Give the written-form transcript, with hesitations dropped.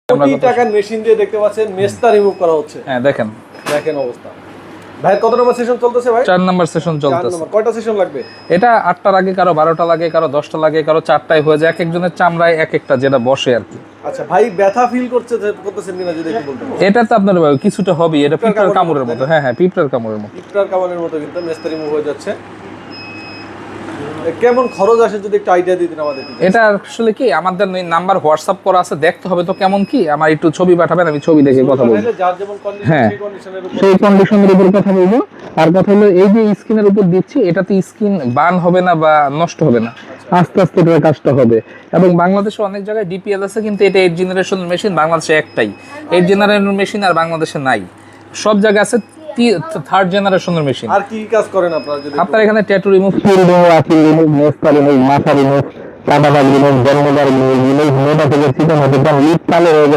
কোটি টাকার মেশিন দিয়ে দেখতে পাচ্ছেন মেস্তা রিমুভ করা হচ্ছে। হ্যাঁ দেখেন অবস্থা। ভাই কত নম্বর সেশন চলতেছে ভাই? 4 নাম্বার সেশন চলতেছে। কয়টা সেশন লাগবে? এটা 8টার আগে কারো 12টা লাগে, কারো 10টা লাগে, কারো 4টায় হয়ে যায়। এক একজনের চামড়ায় এক একটা যেটা বসে আর কি। আচ্ছা ভাই ব্যথা ফিল করতেছেন কিনা যদি একটু বলতেন। এটা তো আপনার কিছুটা হবে, এটা পিঁপড়ার কামড়ের মতো। হ্যাঁ পিঁপড়ার কামড়ের মতো। পিঁপড়ার কামড়ের মতো কিন্তু মেস্তা রিমুভ হয়ে যাচ্ছে। কেমন খরচ আসে যদি একটু আইডিয়া দিতেন আমাদের। এটা আসলে কি আমাদের নাম্বার হোয়াটসঅ্যাপ করা আছে, দেখতে হবে তো কেমন কি। আমার একটু ছবি পাঠাবেন, আমি ছবি দেখে কথা বলবো। যার যেমন কন্ডিশন হ্যাঁ সেই কন্ডিশনের উপর সেই কন্ডিশনের উপর কথা বলবো। আর কথা হলো এই যে স্কিনের উপর দিচ্ছি, এটাতে স্কিন বার্ন হবে না বা নষ্ট হবে না, আস্তে আস্তে এটার কাজটা হবে। এবং বাংলাদেশে অনেক জায়গায় ডিপিএল আছে, কিন্তু এটা 8 জেনারেশনের মেশিন, বাংলাদেশে একটাই 8 জেনারেশনের মেশিন, আর বাংলাদেশে নাই। সব জায়গায় আছে 3rd জেনারেশনের মেশিন। আর কি কাজ করেন আপনারা যদি? আপনার এখানে ট্যাটু রিমুভ, চুল রিমুভ, আঁচল রিমুভ, মেস্তা রিমুভ, মাথা রিমুভ, কাটা দাগ রিমুভ, জন্মদাগ রিমুভ, মেটা থেকে চিকন হতে লিপ কালো হয়ে